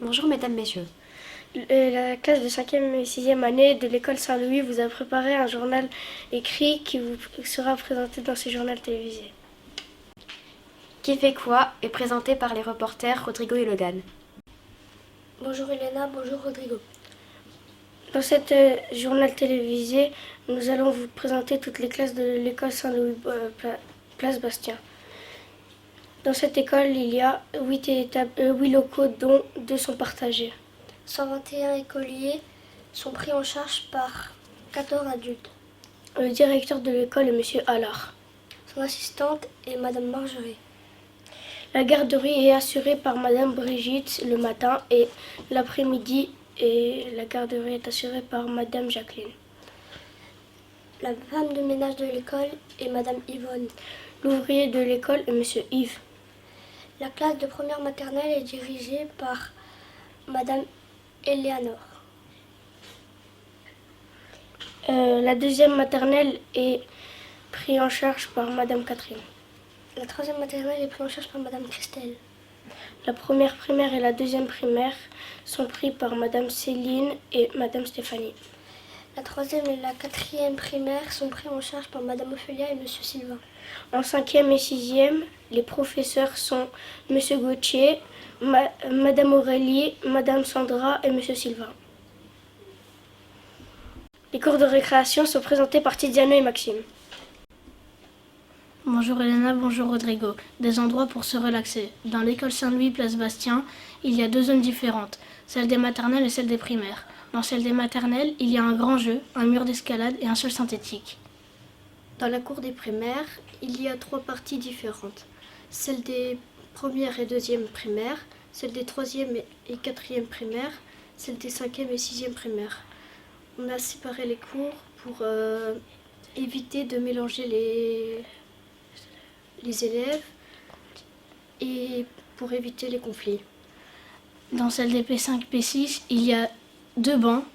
Bonjour mesdames, messieurs. La classe de 5e et 6e année de l'école Saint-Louis vous a préparé un journal écrit qui vous sera présenté dans ce journal télévisé. Qui fait quoi est présenté par les reporters Rodrigo et Logan. Bonjour Elena, bonjour Rodrigo. Dans cet journal télévisé, nous allons vous présenter toutes les classes de l'école Saint-Louis, place Bastien. Dans cette école, il y a 8 locaux dont 2 sont partagés. 121 écoliers sont pris en charge par 14 adultes. Le directeur de l'école est M. Allard. Son assistante est Madame Marjorie. La garderie est assurée par Madame Brigitte le matin et l'après-midi, et la garderie est assurée par Madame Jacqueline. La femme de ménage de l'école est Madame Yvonne. L'ouvrier de l'école est M. Yves. La classe de première maternelle est dirigée par Madame Eleanor. La deuxième maternelle est prise en charge par Madame Catherine. La troisième maternelle est prise en charge par Madame Christelle. La première primaire et la deuxième primaire sont prises par Madame Céline et Madame Stéphanie. La troisième et la quatrième primaire sont prises en charge par Madame Ophélia et Monsieur Sylvain. En 5e et 6e, les professeurs sont Monsieur Gauthier, Madame Aurélie, Madame Sandra et Monsieur Sylvain. Les cours de récréation sont présentés par Tiziano et Maxime. Bonjour Elena, bonjour Rodrigo. Des endroits pour se relaxer. Dans l'école Saint-Louis, place Bastien, il y a 2 zones différentes, celle des maternelles et celle des primaires. Dans celle des maternelles, il y a un grand jeu, un mur d'escalade et un sol synthétique. Dans la cour des primaires, il y a 3 parties différentes. Celle des premières et deuxièmes primaires, celle des troisièmes et quatrièmes primaires, celle des cinquièmes et sixièmes primaires. On a séparé les cours pour éviter de mélanger les élèves et pour éviter les conflits. Dans celle des P5, P6, il y a 2 bancs,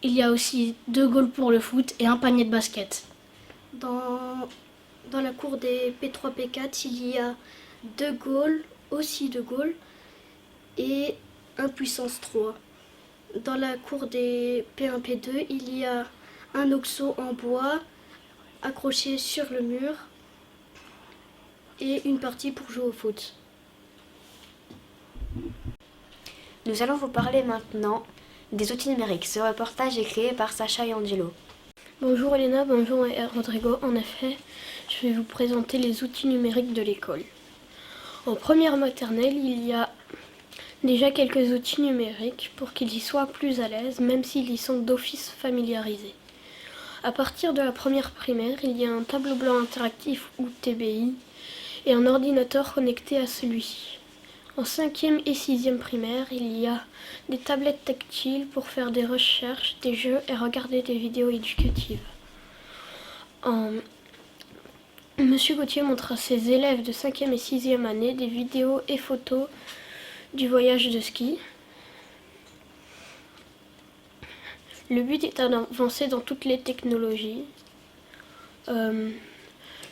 il y a aussi 2 goals pour le foot et un panier de basket. Dans la cour des P3, P4, il y a 2 goals, aussi 2 goals, et un puissance 3. Dans la cour des P1, P2, il y a un oxo en bois accroché sur le mur et une partie pour jouer au foot. Nous allons vous parler maintenant des outils numériques. Ce reportage est créé par Sacha et Angelo. Bonjour Elena, bonjour Rodrigo. En effet, je vais vous présenter les outils numériques de l'école. En première maternelle, il y a déjà quelques outils numériques pour qu'ils y soient plus à l'aise, même s'ils y sont d'office familiarisés. À partir de la première primaire, il y a un tableau blanc interactif ou TBI et un ordinateur connecté à celui-ci. En 5e et 6e primaire, il y a des tablettes tactiles pour faire des recherches, des jeux et regarder des vidéos éducatives. Monsieur Gauthier montre à ses élèves de 5e et 6e année des vidéos et photos du voyage de ski. Le but est d'avancer dans toutes les technologies.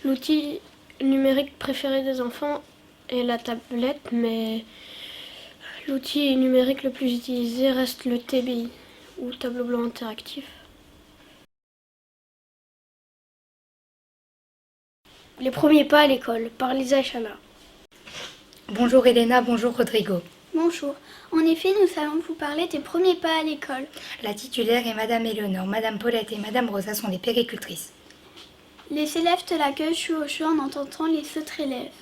L'outil numérique préféré des enfants est la tablette, mais l'outil numérique le plus utilisé reste le TBI, ou tableau blanc interactif. Les premiers pas à l'école, par Lisa et Chana. Bonjour Elena, bonjour Rodrigo. Bonjour. En effet, nous allons vous parler des premiers pas à l'école. La titulaire est Madame Éléonore, Madame Paulette et Madame Rosa sont les péricultrices. Les élèves de l'accueil jouent au jeu en entendant les autres élèves.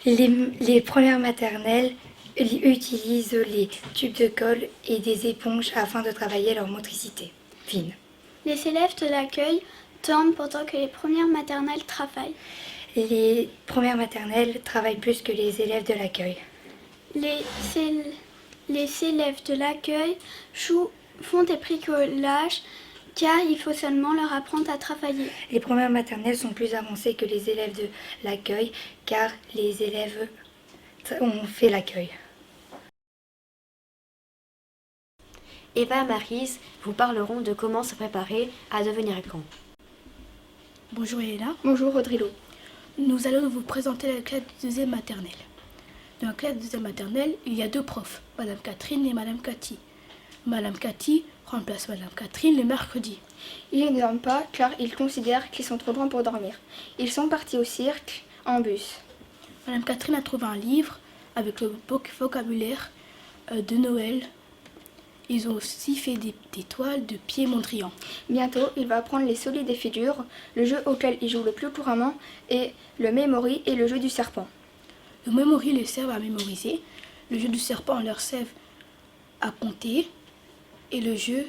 Les premières maternelles utilisent les tubes de colle et des éponges afin de travailler leur motricité fine. Les élèves de l'accueil dorment pendant que les premières maternelles travaillent. Les premières maternelles travaillent plus que les élèves de l'accueil. Les élèves de l'accueil font des bricolages car il faut seulement leur apprendre à travailler. Les premières maternelles sont plus avancées que les élèves de l'accueil car les élèves ont fait l'accueil. Eva et Maryse vous parleront de comment se préparer à devenir grand. Bonjour Elena. Bonjour Rodrigo. Nous allons vous présenter la classe de 2e maternelle. Dans la classe de deuxième maternelle, il y a 2 profs, Madame Catherine et Madame Cathy. Madame Cathy remplace Madame Catherine le mercredi. Ils ne dorment pas car ils considèrent qu'ils sont trop grands pour dormir. Ils sont partis au cirque en bus. Madame Catherine a trouvé un livre avec le vocabulaire de Noël. Ils ont aussi fait des toiles de pieds Mondrian. Bientôt, il va apprendre les solides et figures, le jeu auquel il joue le plus couramment, et le memory et le jeu du serpent. Le memory les sert à mémoriser, le jeu du serpent leur sert à compter, et le jeu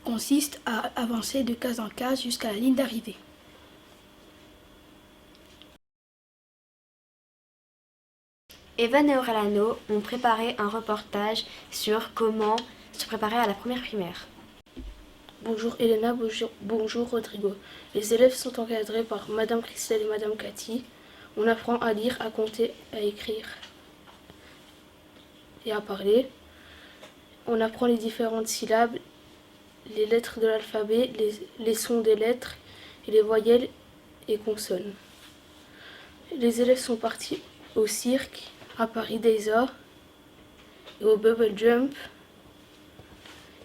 consiste à avancer de case en case jusqu'à la ligne d'arrivée. Evan et Aurelano ont préparé un reportage sur comment se préparer à la première primaire. Bonjour Elena, bonjour Rodrigo. Les élèves sont encadrés par Madame Christelle et Madame Cathy. On apprend à lire, à compter, à écrire et à parler. On apprend les différentes syllabes, les lettres de l'alphabet, les sons des lettres et les voyelles et consonnes. Les élèves sont partis au cirque, à Paris des Arts et au Bubble Jump.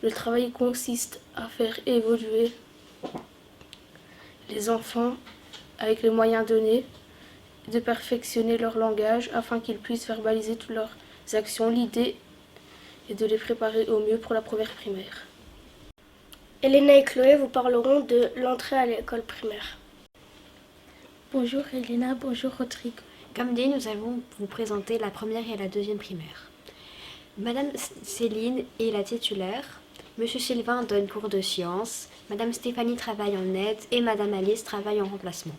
Le travail consiste à faire évoluer les enfants avec les moyens donnés, de perfectionner leur langage afin qu'ils puissent verbaliser toutes leurs actions. L'idée est de les préparer au mieux pour la première primaire. Elena et Chloé vous parleront de l'entrée à l'école primaire. Bonjour Elena, bonjour Rodrigo. Comme dit, nous allons vous présenter la première et la deuxième primaire. Madame Céline est la titulaire. Monsieur Sylvain donne cours de sciences, Madame Stéphanie travaille en aide et Madame Alice travaille en remplacement.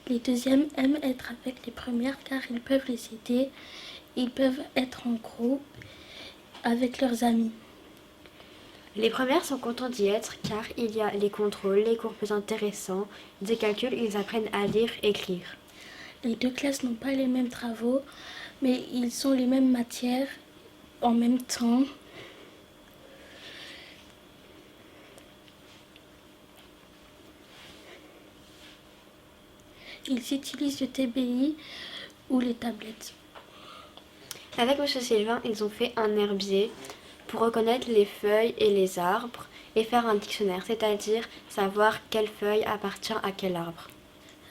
Les deuxièmes aiment être avec les premières car ils peuvent les aider. Ils peuvent être en groupe avec leurs amis. Les premières sont contents d'y être car il y a les contrôles, les cours plus intéressants, des calculs, ils apprennent à lire et écrire. Les 2 classes n'ont pas les mêmes travaux, mais ils ont les mêmes matières en même temps. Ils utilisent le TBI ou les tablettes. Avec Monsieur Sylvain, ils ont fait un herbier pour reconnaître les feuilles et les arbres et faire un dictionnaire, c'est-à-dire savoir quelle feuille appartient à quel arbre.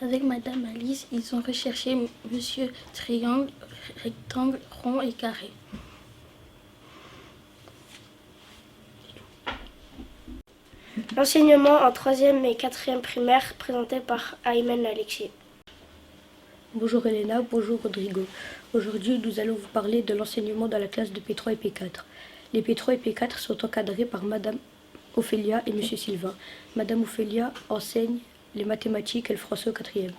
Avec Madame Alice, ils ont recherché Monsieur Triangle, rectangle, rond et carré. L'enseignement en 3e et 4e primaire présenté par Ayman Alexis. Bonjour Elena, bonjour Rodrigo. Aujourd'hui, nous allons vous parler de l'enseignement dans la classe de P3 et P4. Les P3 et P4 sont encadrés par Madame Ophélia et Monsieur Sylvain. Madame Ophélia enseigne les mathématiques et le français au 4e.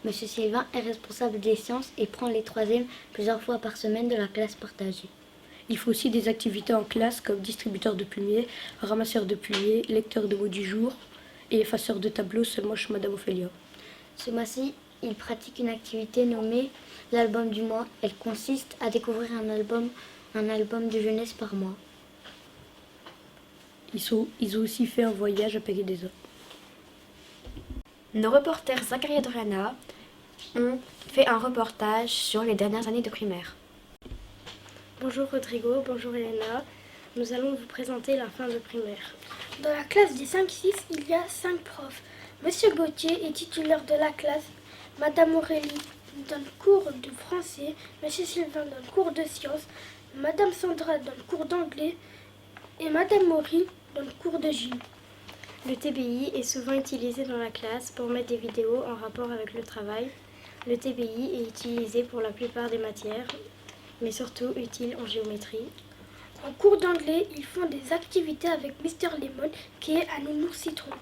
Monsieur Sylvain est responsable des sciences et prend les 3e plusieurs fois par semaine de la classe partagée. Il faut aussi des activités en classe comme distributeur de plumiers, ramasseur de plumiers, lecteur de mots du jour et effaceur de tableaux seulement chez Madame Ophélia. Ce mois-ci, il pratique une activité nommée l'album du mois. Elle consiste à découvrir un album de jeunesse par mois. Ils ont aussi fait un voyage à Paris des Arts. Nos reporters Zachary et Doriana ont fait un reportage sur les dernières années de primaire. Bonjour Rodrigo, bonjour Elena. Nous allons vous présenter la fin de primaire. Dans la classe des 5-6, il y a 5 profs. Monsieur Gauthier est titulaire de la classe. Madame Aurélie donne cours de français. Monsieur Sylvain donne cours de sciences. Madame Sandra donne cours d'anglais. Et Madame Maury donne cours de gym. Le TBI est souvent utilisé dans la classe pour mettre des vidéos en rapport avec le travail. Le TBI est utilisé pour la plupart des matières, mais surtout utile en géométrie. En cours d'anglais, ils font des activités avec Mr. Lemon, qui est un nounours citron.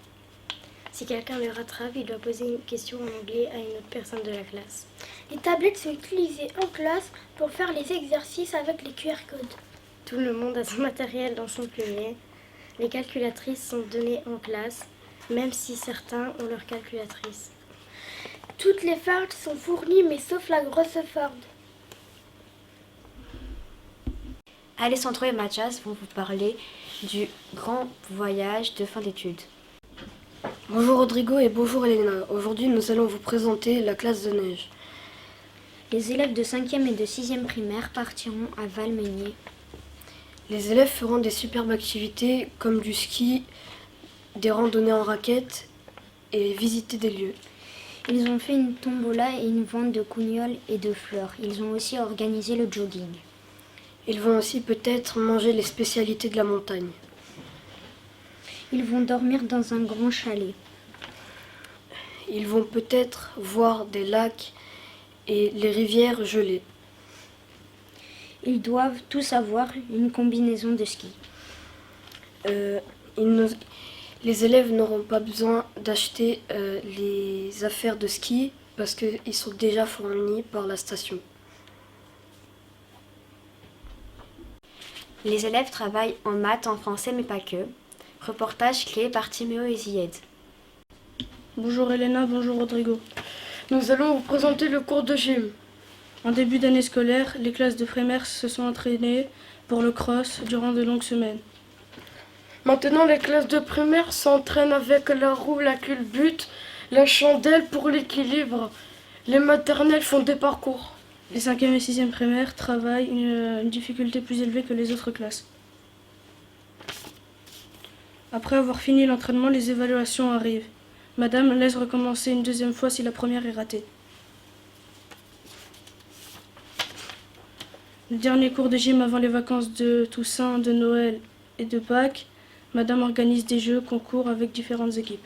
Si quelqu'un le rattrape, il doit poser une question en anglais à une autre personne de la classe. Les tablettes sont utilisées en classe pour faire les exercices avec les QR codes. Tout le monde a son matériel dans son plumier. Les calculatrices sont données en classe, même si certains ont leur calculatrice. Toutes les fardes sont fournies, mais sauf la grosse farde. Alessandro et Mathias vont vous parler du grand voyage de fin d'études. Bonjour Rodrigo et bonjour Elena. Aujourd'hui, nous allons vous présenter la classe de neige. Les élèves de 5e et de 6e primaire partiront à Valmeinier. Les élèves feront des superbes activités comme du ski, des randonnées en raquettes et visiter des lieux. Ils ont fait une tombola et une vente de cougnols et de fleurs. Ils ont aussi organisé le jogging. Ils vont aussi peut-être manger les spécialités de la montagne. Ils vont dormir dans un grand chalet. Ils vont peut-être voir des lacs et les rivières gelées. Ils doivent tous avoir une combinaison de ski. Les élèves n'auront pas besoin d'acheter les affaires de ski parce qu'ils sont déjà fournis par la station. Les élèves travaillent en maths, en français, mais pas que. Reportage créé par Timéo et Zied. Bonjour Elena, bonjour Rodrigo. Nous allons vous présenter le cours de gym. En début d'année scolaire, les classes de primaire se sont entraînées pour le cross durant de longues semaines. Maintenant, les classes de primaire s'entraînent avec la roue, la culbute, la chandelle pour l'équilibre. Les maternelles font des parcours. Les 5e et 6e primaires travaillent une difficulté plus élevée que les autres classes. Après avoir fini l'entraînement, les évaluations arrivent. Madame laisse recommencer une deuxième fois si la première est ratée. Le dernier cours de gym avant les vacances de Toussaint, de Noël et de Pâques, Madame organise des jeux, concours avec différentes équipes.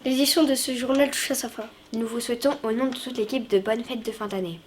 L'édition de ce journal touche à sa fin. Nous vous souhaitons au nom de toute l'équipe de bonnes fêtes de fin d'année.